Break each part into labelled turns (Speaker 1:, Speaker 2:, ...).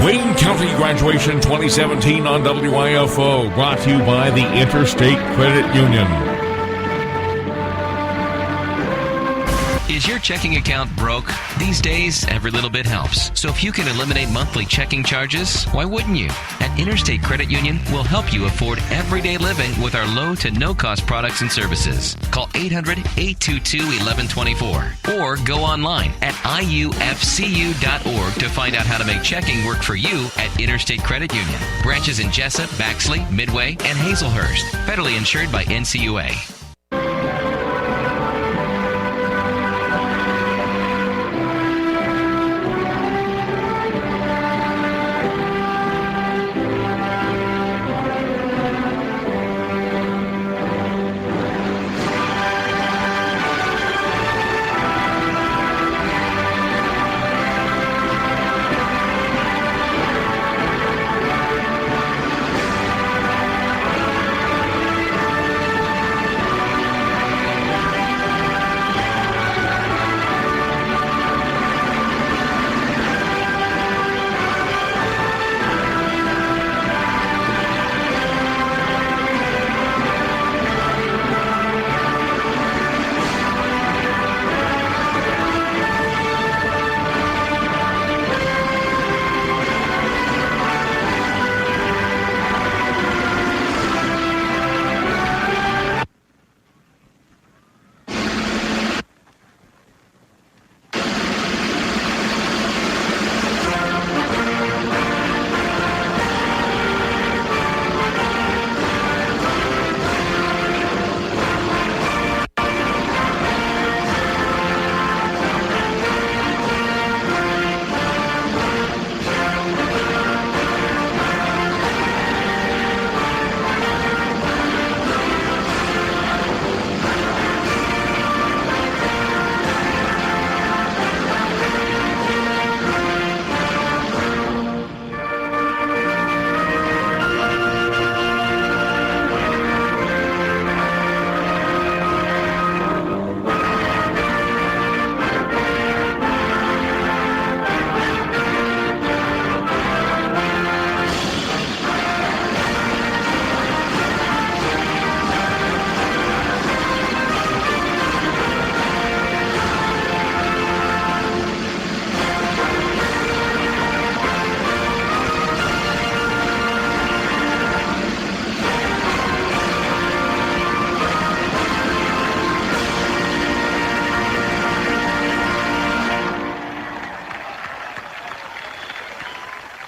Speaker 1: Wayne County Graduation 2017 on WIFO, brought to you by the Interstate Credit Union.
Speaker 2: Is your checking account broke? These days, every little bit helps. So if you can eliminate monthly checking charges, why wouldn't you? At Interstate Credit Union, we'll help you afford everyday living with our low to no-cost products and services. Call 800-822-1124 or go online at iufcu.org to find out how to make checking work for you at Interstate Credit Union. Branches in Jesup, Baxley, Midway, and Hazelhurst. Federally insured by NCUA.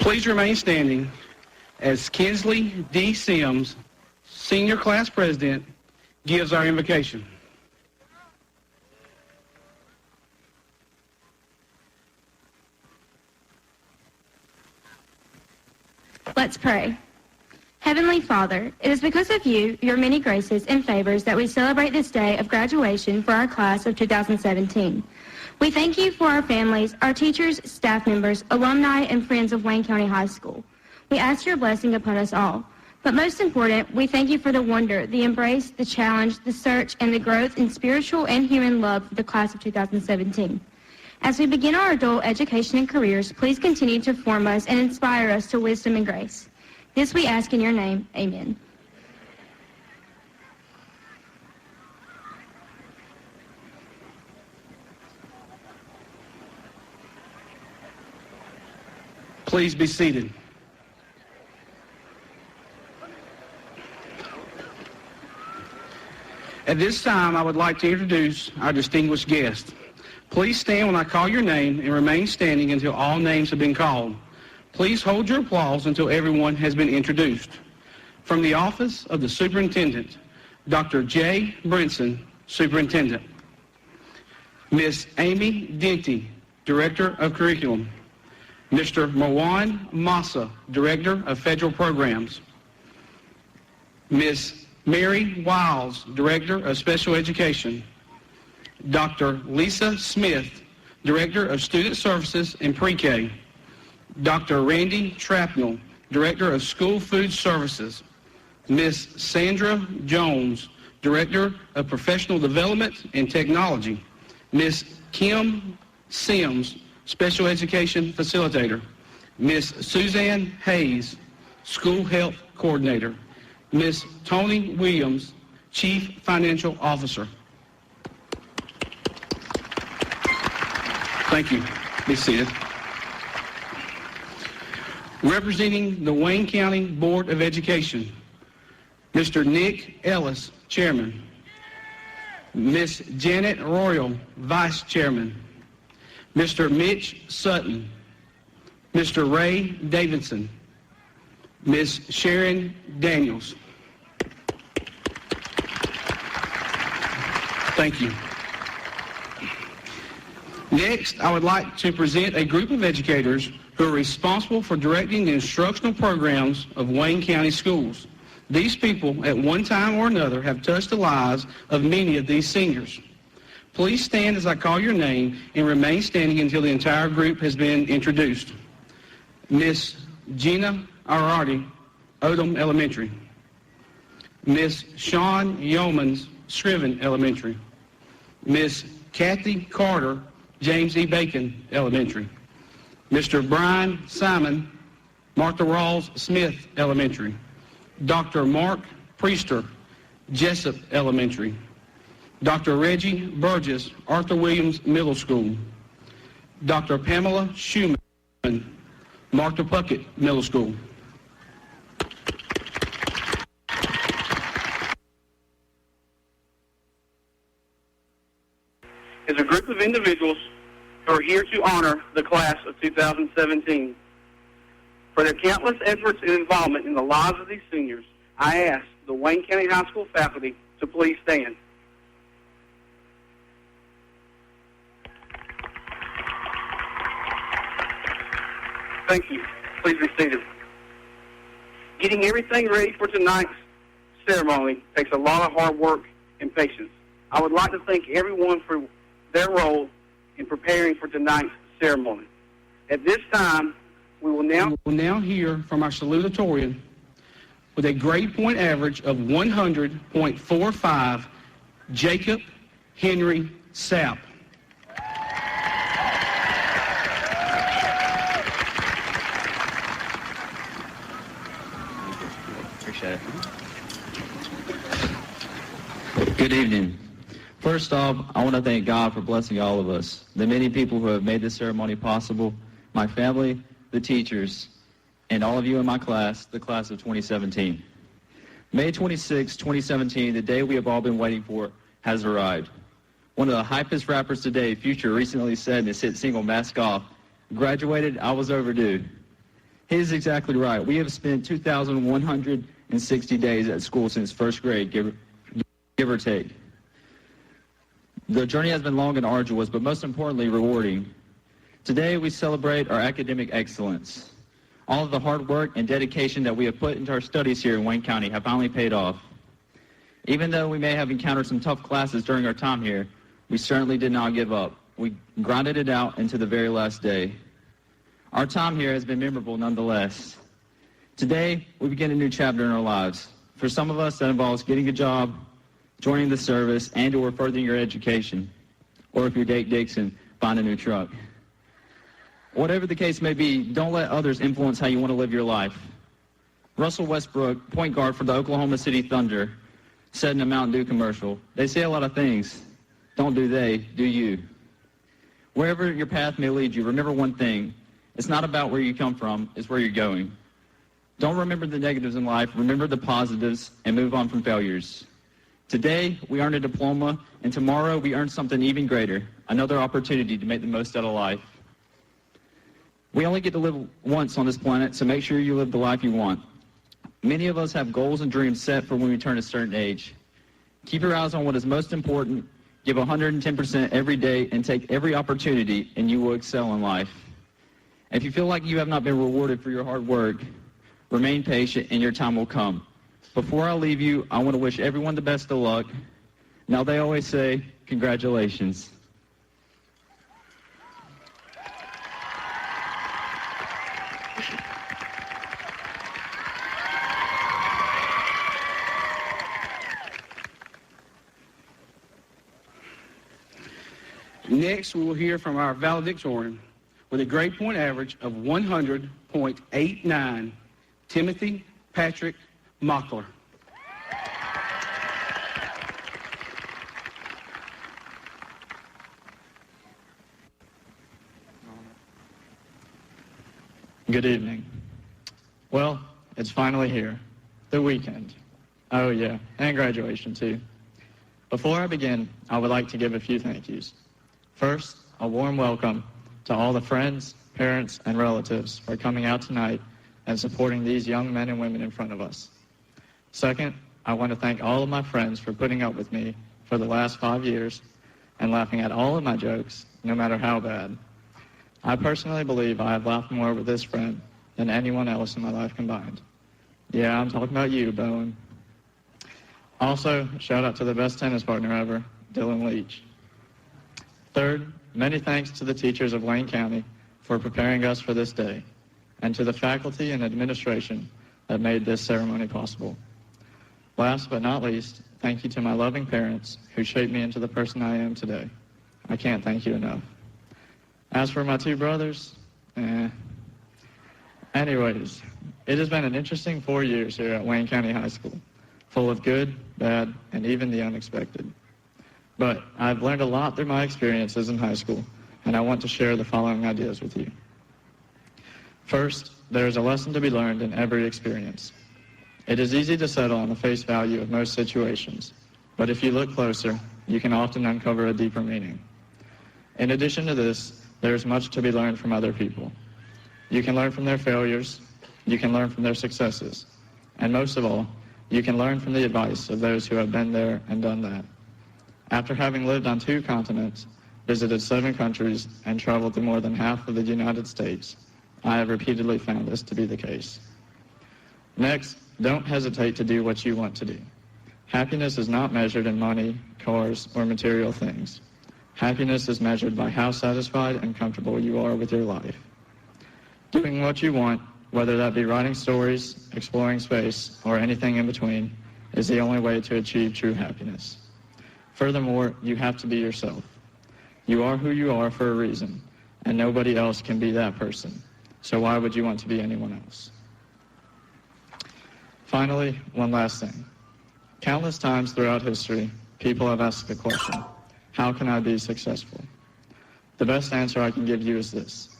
Speaker 3: Please remain standing as Kinsley D. Sims, Senior Class President, gives our invocation.
Speaker 4: Let's pray. Heavenly Father, it is because of you, your many graces and favors, that we celebrate this day of graduation for our class of 2017. We thank you for our families, our teachers, staff members, alumni, and friends of Wayne County High School. We ask your blessing upon us all. But most important, we thank you for the wonder, the embrace, the challenge, the search, and the growth in spiritual and human love for the class of 2017. As we begin our adult education and careers, please continue to form us and inspire us to wisdom and grace. This we ask in your name. Amen.
Speaker 3: Please be seated. At this time, I would like to introduce our distinguished guest. Please stand when I call your name and remain standing until all names have been called. Please hold your applause until everyone has been introduced. From the Office of the Superintendent, Dr. J. Brinson, Superintendent. Ms. Amy Denty, Director of Curriculum. Mr. Marwan Massa, Director of Federal Programs. Ms. Mary Wiles, Director of Special Education. Dr. Lisa Smith, Director of Student Services and Pre-K. Dr. Randy Trapnell, Director of School Food Services. Ms. Sandra Jones, Director of Professional Development and Technology. Ms. Kim Sims, Special Education Facilitator. Miss Suzanne Hayes, School Health Coordinator. Miss Tony Williams, Chief Financial Officer. Thank you. Be seated. Representing the Wayne County Board of Education, Mr. Nick Ellis, Chairman. Miss Janet Royal, Vice Chairman. Mr. Mitch Sutton. Mr. Ray Davidson. Miss Sharon Daniels. Thank you. Next, I would like to present a group of educators who are responsible for directing the instructional programs of Wayne County schools. These people, at one time or another, have touched the lives of many of these seniors. Please stand as I call your name and remain standing until the entire group has been introduced. Miss Gina Arardi, Odom Elementary. Miss Sean Yeomans, Scriven Elementary. Miss Kathy Carter, James E. Bacon Elementary. Mr. Brian Simon, Martha Rawls Smith Elementary. Dr. Mark Priester, Jesup Elementary. Dr. Reggie Burgess, Arthur Williams Middle School. Dr. Pamela Schumann, Martha Puckett Middle School. Is a group of individuals who are here to honor the class of 2017. For their countless efforts and involvement in the lives of these seniors, I ask the Wayne County High School faculty to please stand. Thank you. Please be seated. Getting everything ready for tonight's ceremony takes a lot of hard work and patience. I would like to thank everyone for their role in preparing for tonight's ceremony. At this time, we will now hear from our salutatorian with a grade point average of 100.45, Jacob Henry Sapp.
Speaker 5: Appreciate it. Good evening. First off, I want to thank God for blessing all of us, the many people who have made this ceremony possible, my family, the teachers, and all of you in my class, the class of 2017. May 26, 2017, the day we have all been waiting for, has arrived. One of the hypest rappers today, Future, recently said in his hit single, Mask Off, "Graduated, I was overdue." He is exactly right. We have spent 2,160 days at school since first grade, give or take. The journey has been long and arduous, but most importantly, rewarding. Today, we celebrate our academic excellence. All of the hard work and dedication that we have put into our studies here in Wayne County have finally paid off. Even though we may have encountered some tough classes during our time here, we certainly did not give up. We grinded it out into the very last day. Our time here has been memorable nonetheless. Today, we begin a new chapter in our lives. For some of us, that involves getting a job, joining the service, and or furthering your education. Or if you're Dake Dixon, find a new truck. Whatever the case may be, don't let others influence how you want to live your life. Russell Westbrook, point guard for the Oklahoma City Thunder, said in a Mountain Dew commercial, "They say a lot of things. Don't do they, do you." Wherever your path may lead you, remember one thing. It's not about where you come from, it's where you're going. Don't remember the negatives in life, remember the positives, and move on from failures. Today, we earned a diploma, and tomorrow we earn something even greater, another opportunity to make the most out of life. We only get to live once on this planet, so make sure you live the life you want. Many of us have goals and dreams set for when we turn a certain age. Keep your eyes on what is most important, give 110% every day, and take every opportunity, and you will excel in life. If you feel like you have not been rewarded for your hard work, remain patient, and your time will come. Before I leave you, I want to wish everyone the best of luck. Now they always say, congratulations.
Speaker 3: Next, we will hear from our valedictorian. with a grade point average of 100.89, Timothy Patrick Mockler.
Speaker 6: Good evening. Well, it's finally here, the weekend. Oh yeah, and graduation too. Before I begin, I would like to give a few thank yous. First, a warm welcome to all the friends, parents, and relatives for coming out tonight and supporting these young men and women in front of us. Second, I want to thank all of my friends for putting up with me for the last 5 years and laughing at all of my jokes, no matter how bad. I personally believe I have laughed more with this friend than anyone else in my life combined. Yeah, I'm talking about you, Bowen. Also, shout out to the best tennis partner ever, Dylan Leach. Third, many thanks to the teachers of Wayne County for preparing us for this day, and to the faculty and administration that made this ceremony possible. Last but not least, thank you to my loving parents who shaped me into the person I am today. I can't thank you enough. As for my two brothers, Anyways, it has been an interesting 4 years here at Wayne County High School, full of good, bad, and even the unexpected. But I've learned a lot through my experiences in high school, and I want to share the following ideas with you. First, there is a lesson to be learned in every experience. It is easy to settle on the face value of most situations, but if you look closer, you can often uncover a deeper meaning. In addition to this, there is much to be learned from other people. You can learn from their failures, you can learn from their successes, and most of all, you can learn from the advice of those who have been there and done that. After having lived on 2 continents, visited 7 countries, and traveled to more than half of the United States, I have repeatedly found this to be the case. Next, don't hesitate to do what you want to do. Happiness is not measured in money, cars, or material things. Happiness is measured by how satisfied and comfortable you are with your life. Doing what you want, whether that be writing stories, exploring space, or anything in between, is the only way to achieve true happiness. Furthermore, you have to be yourself. You are who you are for a reason, and nobody else can be that person. So why would you want to be anyone else? Finally, one last thing. Countless times throughout history, people have asked the question, how can I be successful? The best answer I can give you is this.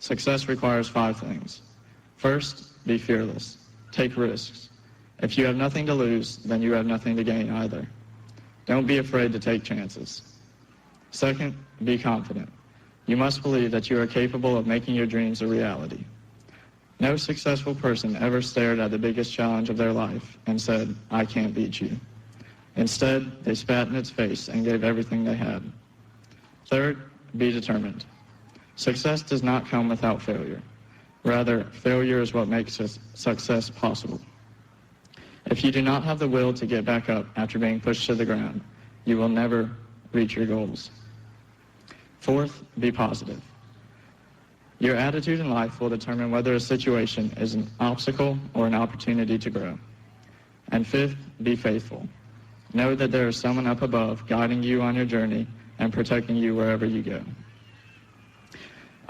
Speaker 6: Success requires 5 things. First, be fearless. Take risks. If you have nothing to lose, then you have nothing to gain either. Don't be afraid to take chances. Second, be confident. You must believe that you are capable of making your dreams a reality. No successful person ever stared at the biggest challenge of their life and said, I can't beat you. Instead, they spat in its face and gave everything they had. Third, be determined. Success does not come without failure. Rather, failure is what makes success possible. If you do not have the will to get back up after being pushed to the ground, you will never reach your goals. Fourth, be positive. Your attitude in life will determine whether a situation is an obstacle or an opportunity to grow. And fifth, be faithful. Know that there is someone up above guiding you on your journey and protecting you wherever you go.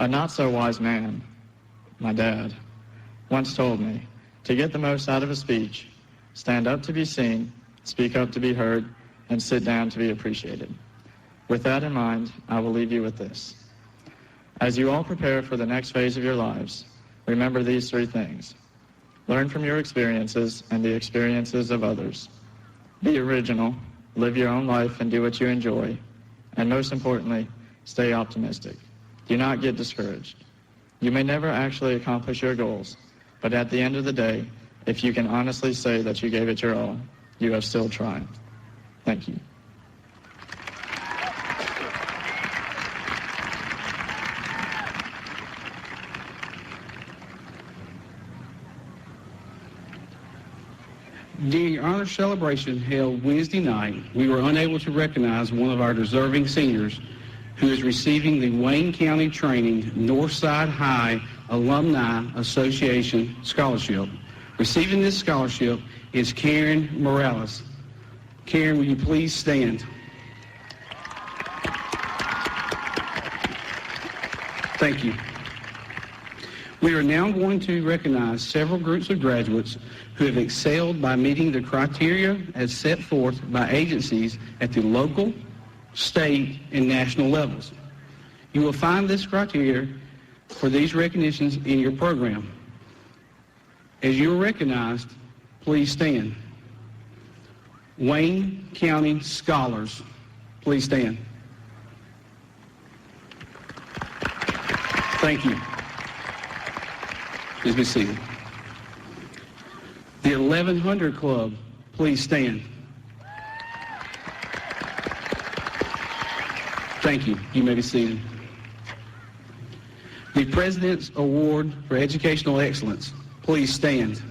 Speaker 6: A not-so-wise man, my dad, once told me, to get the most out of a speech, stand up to be seen, speak up to be heard, and sit down to be appreciated. With that in mind, I will leave you with this. As you all prepare for the next phase of your lives, remember these 3 things. Learn from your experiences and the experiences of others. Be original, live your own life and do what you enjoy. And most importantly, stay optimistic. Do not get discouraged. You may never actually accomplish your goals, but at the end of the day, if you can honestly say that you gave it your all, you have still tried. Thank you.
Speaker 3: During your honor celebration held Wednesday night, we were unable to recognize one of our deserving seniors who is receiving the Wayne County Training Northside High Alumni Association Scholarship. Receiving this scholarship is Karen Morales. Karen, will you please stand? Thank you. We are now going to recognize several groups of graduates who have excelled by meeting the criteria as set forth by agencies at the local, state, and national levels. You will find this criteria for these recognitions in your program. As you are recognized, please stand. Wayne County Scholars, please stand. Thank you. Please be seated. The 1100 Club, please stand. Thank you. You may be seated. The President's Award for Educational Excellence, please stand.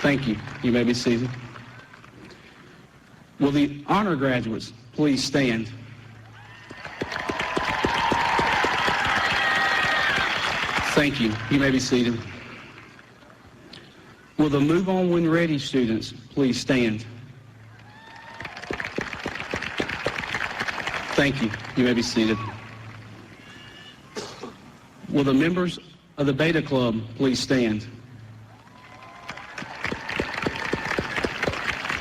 Speaker 3: Thank you. You may be seated. Will the honor graduates please stand? Thank you. You may be seated. Will the Move On When Ready students please stand? Thank you. You may be seated. Will the members of the Beta Club please stand?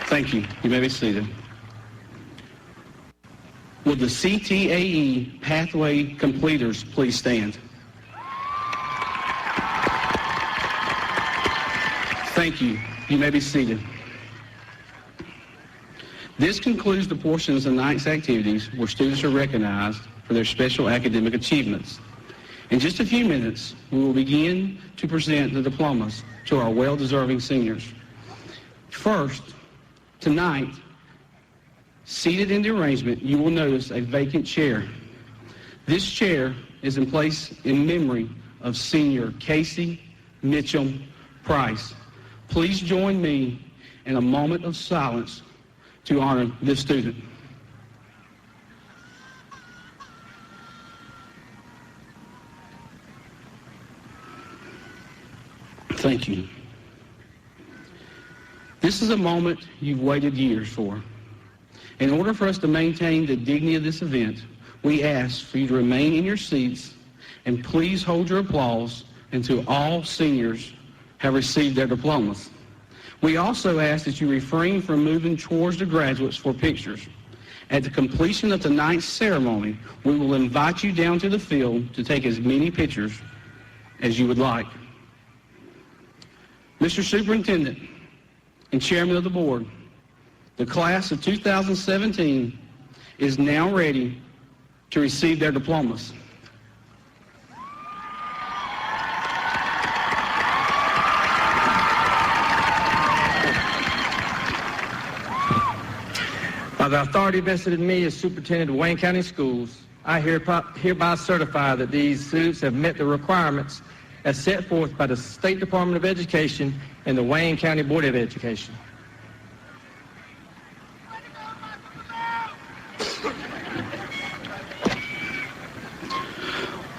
Speaker 3: Thank you. You may be seated. Will the CTAE Pathway Completers please stand? Thank you. You may be seated. This concludes the portions of tonight's activities where students are recognized for their special academic achievements. In just a few minutes, we will begin to present the diplomas to our well-deserving seniors. First, tonight, seated in the arrangement, you will notice a vacant chair. This chair is in place in memory of senior Casey Mitchell Price. Please join me in a moment of silence to honor this student. Thank you. This is a moment you've waited years for. In order for us to maintain the dignity of this event, we ask for you to remain in your seats and please hold your applause until all seniors have received their diplomas. We also ask that you refrain from moving towards the graduates for pictures. At the completion of tonight's ceremony, we will invite you down to the field to take as many pictures as you would like. Mr. Superintendent and Chairman of the Board, the class of 2017 is now ready to receive their diplomas.
Speaker 7: By the authority vested in me as Superintendent of Wayne County Schools, I hereby certify that these students have met the requirements as set forth by the State Department of Education and the Wayne County Board of Education.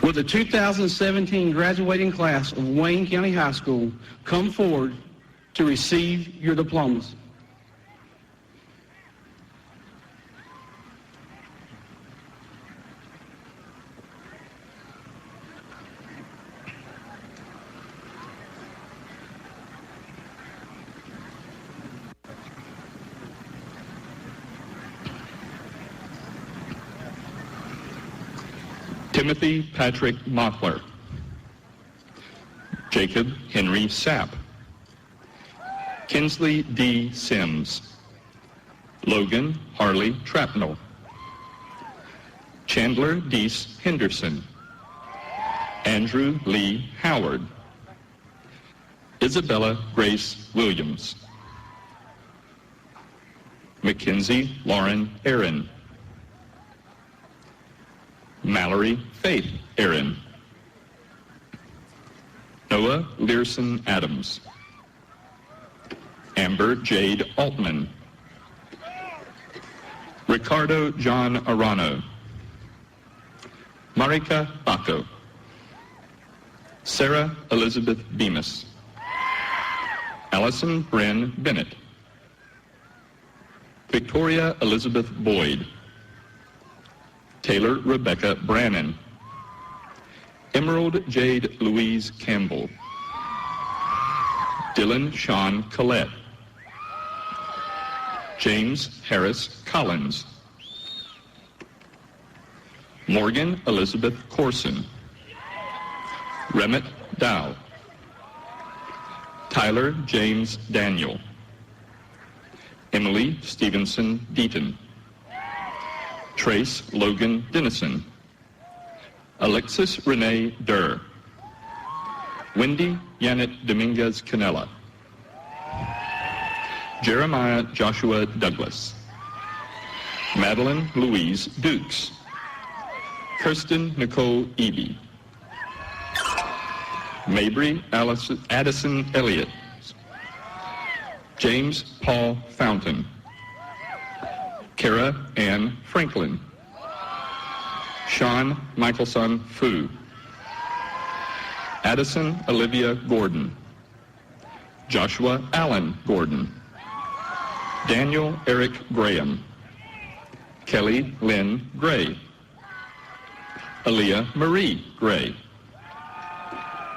Speaker 3: Will the 2017 graduating class of Wayne County High School come forward to receive your diplomas?
Speaker 8: Timothy Patrick Mockler, Jacob Henry Sapp, Kinsley D. Sims, Logan Harley Trapnell, Chandler Deese Henderson, Andrew Lee Howard, Isabella Grace Williams, Mackenzie Lauren Aaron, Mallory Faith Aaron, Noah Learson Adams, Amber Jade Altman, Ricardo John Arano, Marika Baco, Sarah Elizabeth Bemis, Allison Bryn Bennett, Victoria Elizabeth Boyd, Taylor Rebecca Brannon, Emerald Jade Louise Campbell. Dylan Sean Collette. James Harris Collins. Morgan Elizabeth Corson. Remit Dow. Tyler James Daniel. Emily Stevenson Deaton. Trace Logan Dennison. Alexis Renee Durr. Wendy Janet Dominguez Canella. Jeremiah Joshua Douglas. Madeline Louise Dukes. Kirsten Nicole Eby. Mabry Addison Elliott. James Paul Fountain. Kara Ann Franklin. Sean Michelson Fu. Addison Olivia Gordon. Joshua Allen Gordon. Daniel Eric Graham. Kelly Lynn Gray. Aaliyah Marie Gray.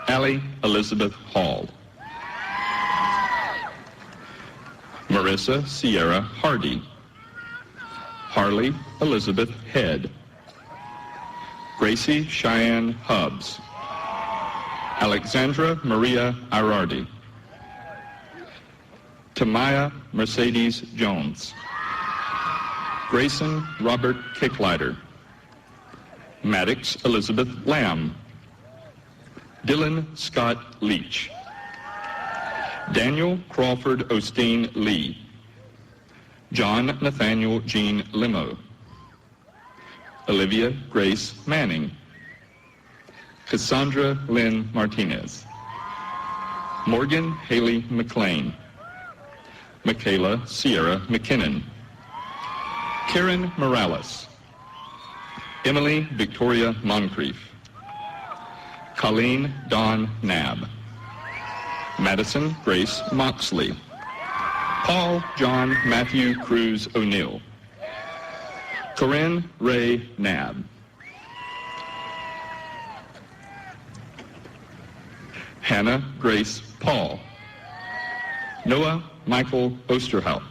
Speaker 8: Allie Elizabeth Hall. Marissa Sierra Hardy. Harley Elizabeth Head. Gracie Cheyenne Hubbs. Alexandra Maria Irardi. Tamaya Mercedes Jones. Grayson Robert Kicklighter. Maddox Elizabeth Lamb. Dylan Scott Leach. Daniel Crawford Osteen Lee. John Nathaniel Jean Limo. Olivia Grace Manning. Cassandra Lynn Martinez. Morgan Haley McLean. Michaela Sierra McKinnon. Karen Morales. Emily Victoria Moncrief. Colleen Dawn Nab. Madison Grace Moxley. Paul John Matthew Cruz O'Neill. Corinne Ray Nab. Hannah Grace Paul. Noah Michael Osterhout.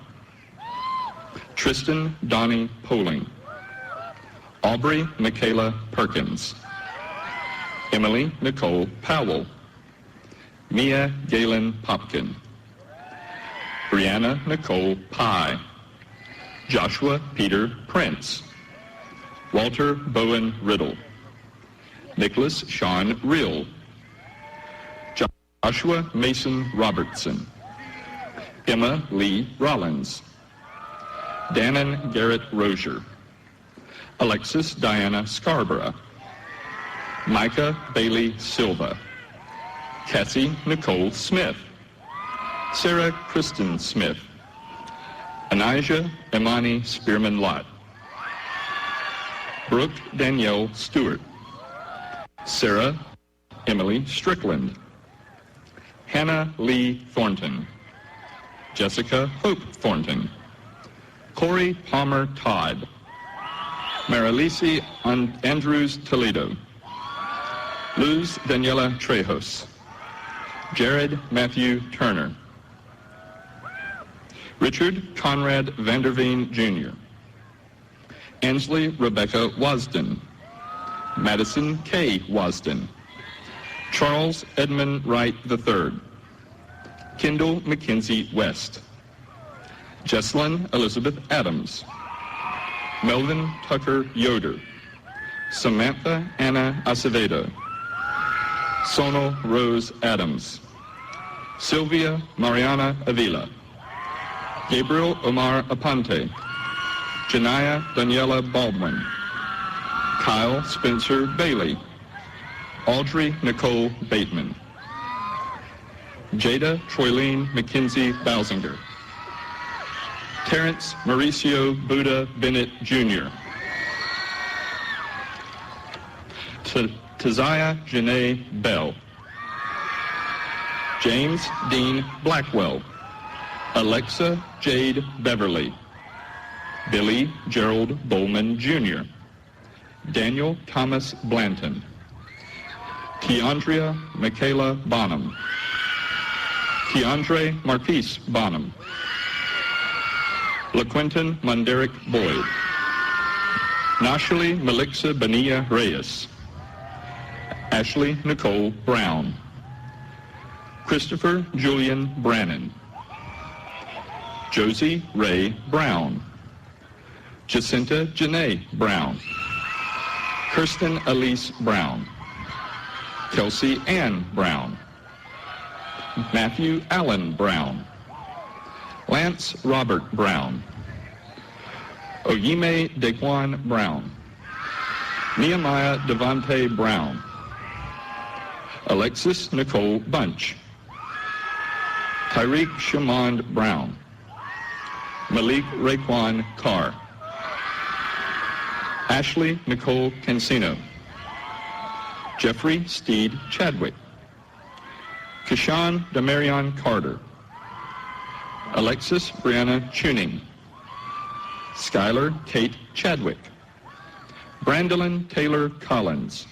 Speaker 8: Tristan Donnie Poling. Aubrey Michaela Perkins. Emily Nicole Powell. Mia Galen Popkin. Brianna Nicole Pye. Joshua Peter Prince. Walter Bowen Riddle. Nicholas Sean Rill. Joshua Mason Robertson. Emma Lee Rollins. Dannon Garrett Rozier. Alexis Diana Scarborough. Micah Bailey Silva. Cassie Nicole Smith. Sarah Kristen Smith. Anijah Imani Spearman Lott. Brooke Danielle Stewart. Sarah Emily Strickland. Hannah Lee Thornton. Jessica Hope Thornton. Corey Palmer Todd. Marilise Andrews Toledo. Luz Daniela Trejos. Jared Matthew Turner. Richard Conrad Vanderveen Jr. Ansley Rebecca Wasden. Madison K. Wasden. Charles Edmund Wright III. Kendall McKenzie West. Jessalyn Elizabeth Adams. Melvin Tucker Yoder. Samantha Anna Acevedo. Sonal Rose Adams. Sylvia Mariana Avila. Gabriel Omar Aponte. Janaya Daniela Baldwin. Kyle Spencer Bailey. Audrey Nicole Bateman. Jada Troylene McKenzie Bausinger. Terrence Mauricio Buddha Bennett Jr. Taziah Janae Bell. James Dean Blackwell. Alexa Jade Beverly. Billy Gerald Bowman Jr. Daniel Thomas Blanton. Keandria Michaela Bonham. Keandre Marquise Bonham. LaQuinton Munderick Boyd. Nashali Melixa Bonilla Reyes. Ashley Nicole Brown. Christopher Julian Brannon. Josie Ray Brown. Jacinta Janae Brown. Kirsten Elise Brown. Kelsey Ann Brown. Matthew Allen Brown. Lance Robert Brown. Oyime Daquan Brown. Nehemiah Devontae Brown. Alexis Nicole Bunch. Tyreek Shamond Brown. Malik Raekwon Carr. Ashley Nicole Cancino. Jeffrey Steed Chadwick. Kashawn Demarion Carter. Alexis Brianna Tuning. Skylar Kate Chadwick. Brandolyn Taylor Collins.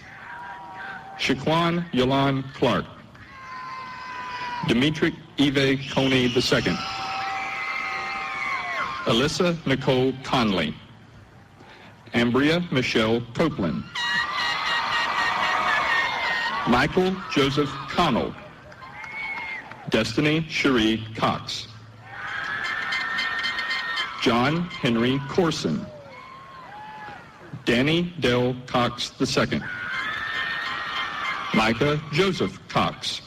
Speaker 8: Shaquan Yolan Clark. Dimitri Eve Coney II. Alyssa Nicole Conley. Ambria Michelle Copeland. Michael Joseph Connell. Destiny Cherie Cox. John Henry Corson. Danny Dell Cox II. Micah Joseph Cox.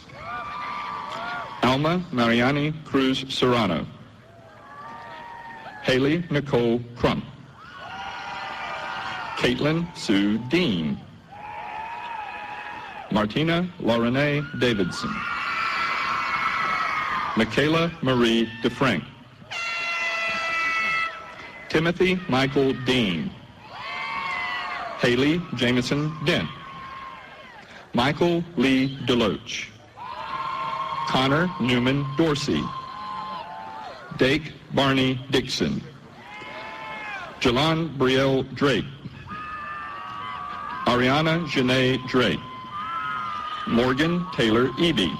Speaker 8: Alma Mariani Cruz Serrano. Haley Nicole Crump. Caitlin Sue Dean. Martina Laurenay Davidson. Michaela Marie DeFrank. Timothy Michael Dean. Haley Jameson Dent. Michael Lee Deloach. Connor Newman Dorsey. Dake Barney Dixon. Jalon Brielle Drake. Ariana Janae Drake. Morgan Taylor Eby.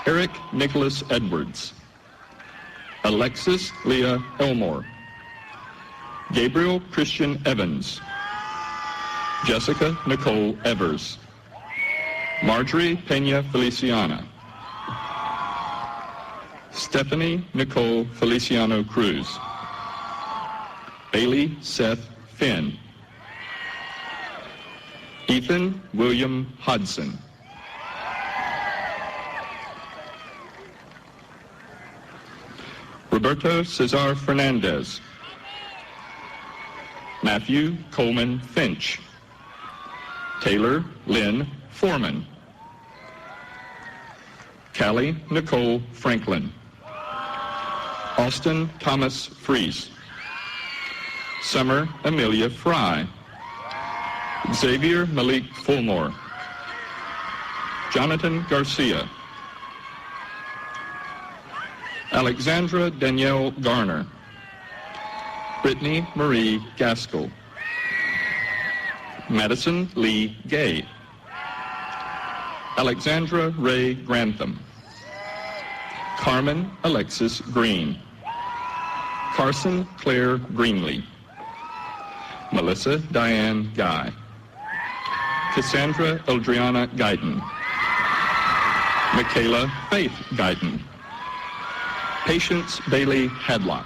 Speaker 8: Eric Nicholas Edwards. Alexis Leah Elmore. Gabriel Christian Evans. Jessica Nicole Evers. Marjorie Pena Feliciana. Stephanie Nicole Feliciano Cruz. Bailey Seth Finn. Ethan William Hodson. Roberto Cesar Fernandez. Matthew Coleman Finch. Taylor Lynn Foreman. Callie Nicole Franklin. Austin Thomas Fries. Summer Amelia Fry. Xavier Malik Fulmore. Jonathan Garcia. Alexandra Danielle Garner. Brittany Marie Gaskell. Madison Lee Gay. Alexandra Ray Grantham. Carmen Alexis Green. Carson Claire Greenlee. Melissa Diane Guy. Cassandra Eldriana Guyton. Michaela Faith Guyton. Patience Bailey Hadlock.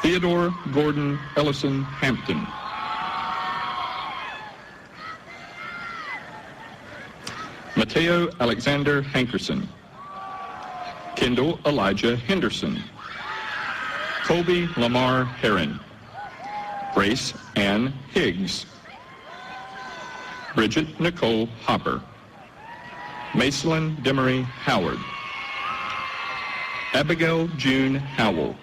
Speaker 8: Theodore Gordon Ellison Hampton. Mateo Alexander Hankerson. Kendall Elijah Henderson. Colby Lamar Heron. Grace Ann Higgs. Bridget Nicole Hopper. Macelyn Demery Howard. Abigail June Howell.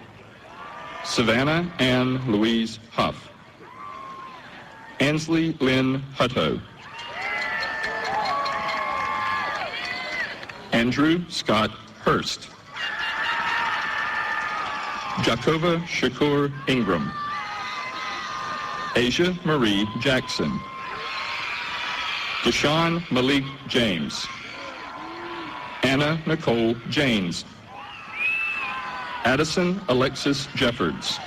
Speaker 8: Savannah Ann Louise Huff. Ansley Lynn Hutto. Andrew Scott Hurst. Jacova Shakur Ingram. Asia Marie Jackson. Deshaun Malik James. Anna Nicole James. Addison Alexis Jeffords.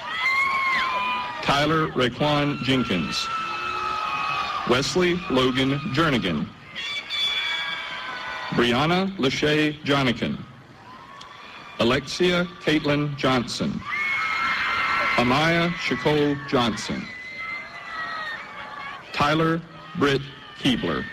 Speaker 8: Tyler Raekwon Jenkins. Wesley Logan Jernigan. Brianna Lachey Jonikin. Alexia Caitlin Johnson. Amaya Shakole Johnson. Tyler Britt Keebler.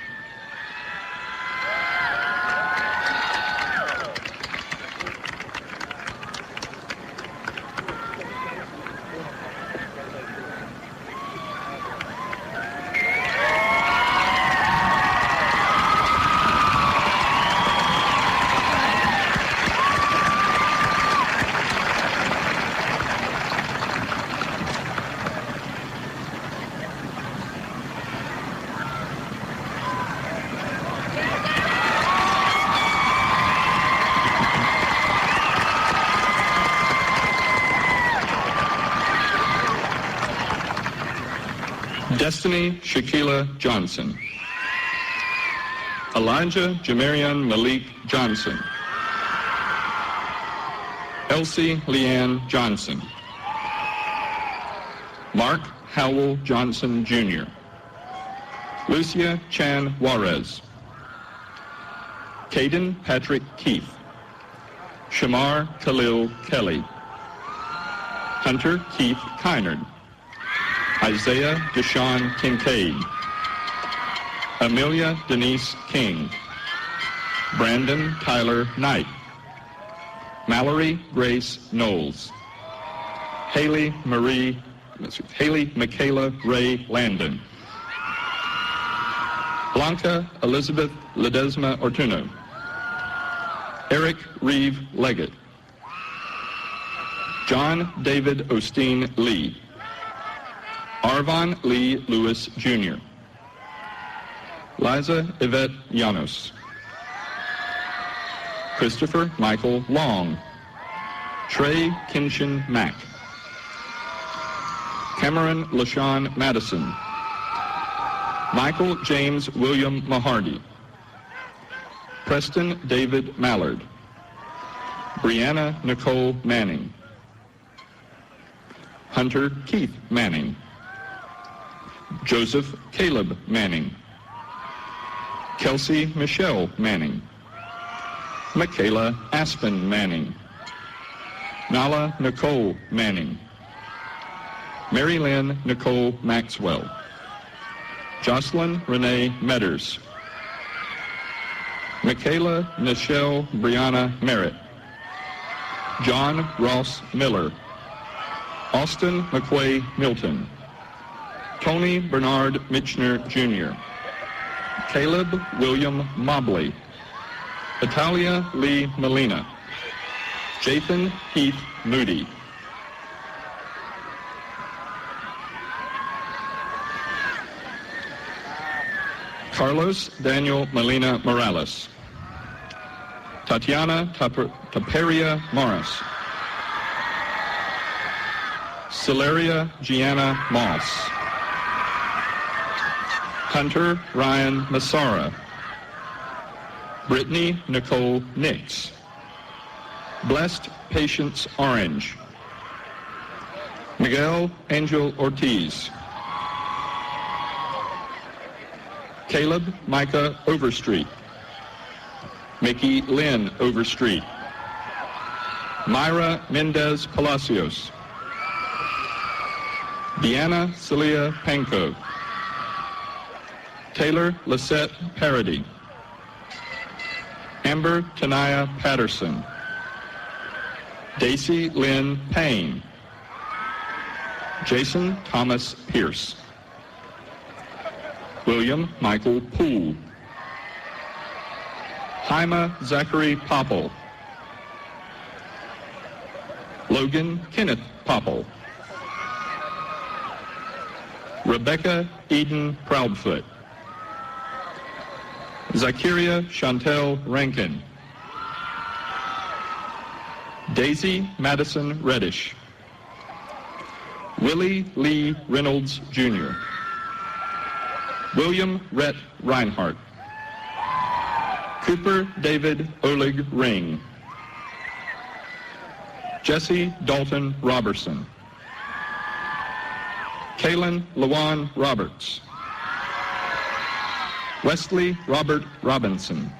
Speaker 8: Destiny Shaquila Johnson. Elijah Jamarian Malik Johnson. Elsie Leanne Johnson. Mark Howell Johnson Jr. Lucia Chan Juarez. Caden Patrick Keith. Shamar Khalil Kelly. Hunter Keith Kynard. Isaiah Deshaun Kincaid. Amelia Denise King. Brandon Tyler Knight. Mallory Grace Knowles. Haley Michaela Ray Landon. Blanca Elizabeth Ledesma Ortuno. Eric Reeve Leggett. John David Osteen Lee. Arvon Lee Lewis Jr. Liza Yvette Llanos. Christopher Michael Long. Trey Kinshin Mack. Cameron LaShawn Madison. Michael James William Mahardy. Preston David Mallard. Brianna Nicole Manning. Hunter Keith Manning. Joseph Caleb Manning. Kelsey Michelle Manning. Michaela Aspen Manning. Nala Nicole Manning. Mary Lynn Nicole Maxwell. Jocelyn Renee Medders. Michaela Nichelle Brianna Merritt. John Ross Miller. Austin McQuay Milton. Tony Bernard Mitchner Jr. Caleb William Mobley. Italia Lee Molina. Jathan Heath Moody. Carlos Daniel Molina Morales. Tatiana Taperia Morris. Celeria Gianna Moss. Hunter Ryan Massara. Brittany Nicole Nix. Blessed Patience Orange. Miguel Angel Ortiz. Caleb Micah Overstreet. Mickey Lynn Overstreet. Myra Mendez Palacios. Deanna Celia Panko. Taylor Lisette Parody. Amber Tanaya Patterson. Daisy Lynn Payne. Jason Thomas Pierce. William Michael Poole. Haima Zachary Popple. Logan Kenneth Popple. Rebecca Eden Proudfoot. Zakiria Chantel Rankin. Daisy Madison Reddish. Willie Lee Reynolds Jr. William Rhett Reinhardt. Cooper David Oleg Ring. Jesse Dalton Robertson. Kaylin Lawan Roberts. Wesley Robert Robinson.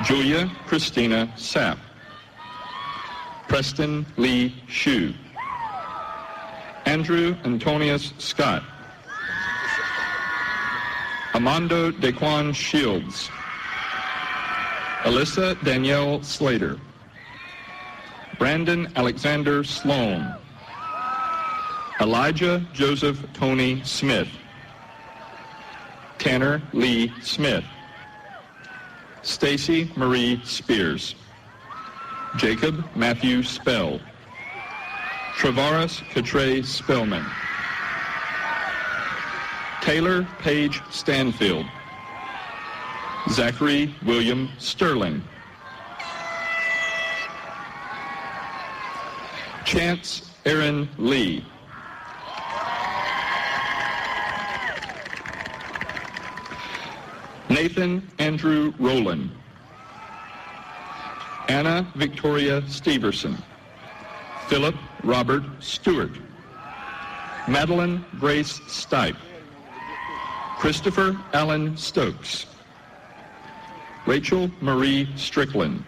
Speaker 8: Julia Christina Sapp. Preston Lee Shue. Andrew Antonius Scott. Amando Daquan Shields. Alyssa Danielle Slater. Brandon Alexander Sloan. Elijah Joseph Tony Smith. Tanner Lee Smith. Stacy Marie Spears. Jacob Matthew Spell. Travaris Catre Spellman. Taylor Page Stanfield. Zachary William Sterling. Chance Aaron Lee. Nathan Andrew Rowland. Anna Victoria Steverson. Philip Robert Stewart. Madeline Grace Stipe. Christopher Allen Stokes. Rachel Marie Strickland.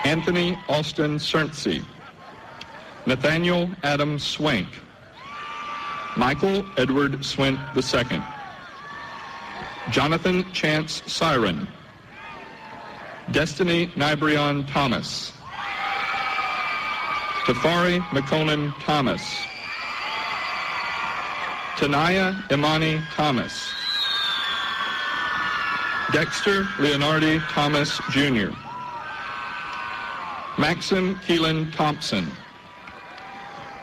Speaker 8: Anthony Austin Cernsey. Nathaniel Adam Swank. Michael Edward Swint II. Jonathan Chance Siren. Destiny Nibrion Thomas. Tafari McConan Thomas. Tanaya Imani Thomas. Dexter Leonardi Thomas Jr. Maxim Keelan Thompson.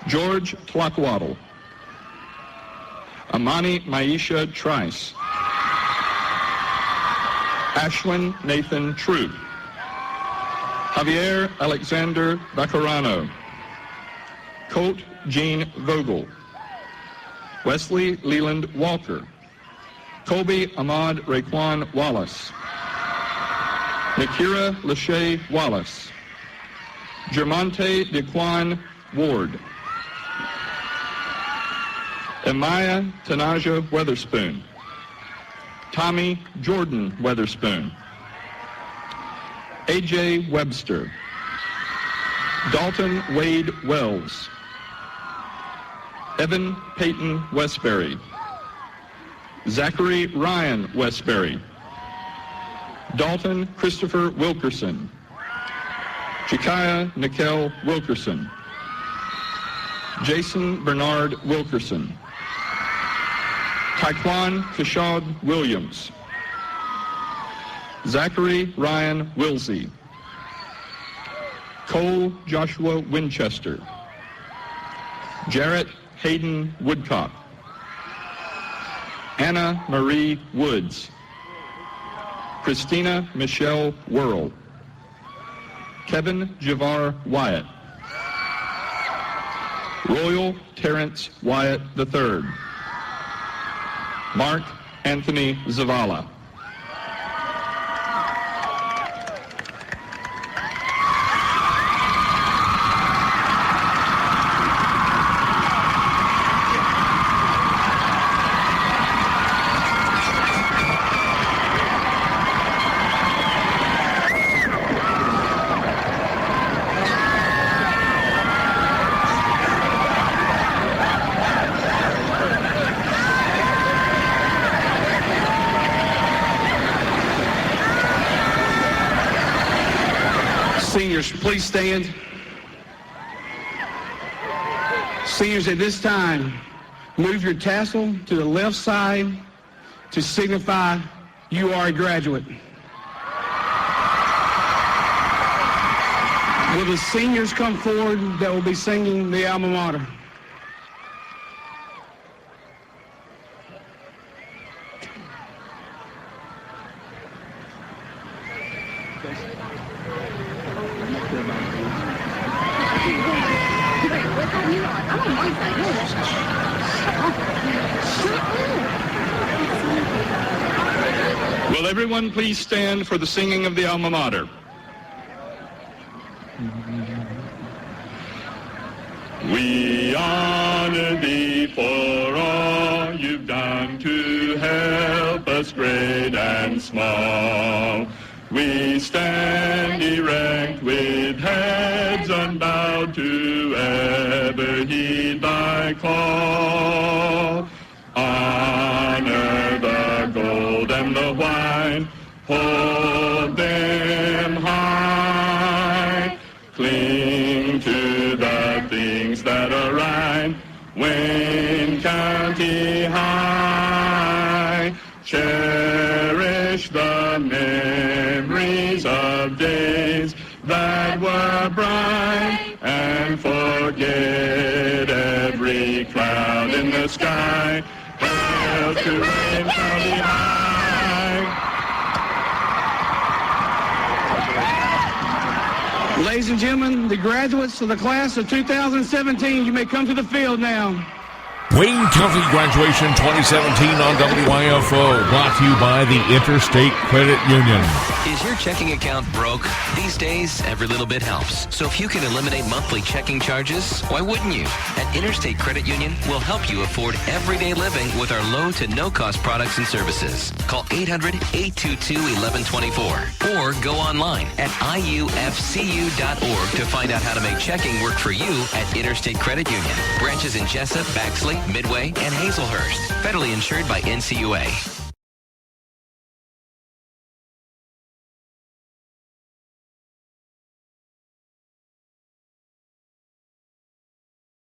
Speaker 8: George Tlackwaddle. Amani Maisha Trice. Ashwin Nathan Troop. Javier Alexander Baccarano. Colt Jean Vogel. Wesley Leland Walker. Colby Ahmad Raekwon Wallace. Nakira Lachey Wallace. Germonte Dequan Ward. Amaya Tanaja Weatherspoon. Tommy Jordan Weatherspoon. A.J. Webster. Dalton Wade Wells. Evan Peyton Westbury. Zachary Ryan Westbury. Dalton Christopher Wilkerson. Jekiah Nikel Wilkerson. Jason Bernard Wilkerson. Taekwon Kashad Williams. Zachary Ryan Wilsey. Cole Joshua Winchester. Jarrett Hayden Woodcock. Anna Marie Woods. Christina Michelle Worrell. Kevin Javar Wyatt. Royal Terrence Wyatt III. Mark Anthony Zavala.
Speaker 3: Seniors, please stand. Seniors, at this time, move your tassel to the left side to signify you are a graduate. Will the seniors come forward that will be singing the alma mater?
Speaker 9: I'm on my side.
Speaker 8: Will everyone please stand for the singing of the alma mater? We honor thee for all you've done to help us great and small. We stand erect with heads unbowed to ever heed thy call. Honor the gold and the wine, hold them high. Cling to the things that are right, Wayne County High. Cherish the memories of days that were bright, and forget every cloud in the sky. Hail to Wayne County High.
Speaker 3: Ladies and gentlemen, the graduates of the class of 2017, you may come to the field now.
Speaker 1: Wayne County Graduation 2017 on WYFO, brought to you by the Interstate Credit Union.
Speaker 2: Is your checking account broke? These days, every little bit helps. So if you can eliminate monthly checking charges, why wouldn't you? At Interstate Credit Union, we'll help you afford everyday living with our low to no-cost products and services. Call 800-822-1124 or go online at iufcu.org to find out how to make checking work for you at Interstate Credit Union. Branches in Jesup, Baxley, Midway, and Hazelhurst. Federally insured by NCUA.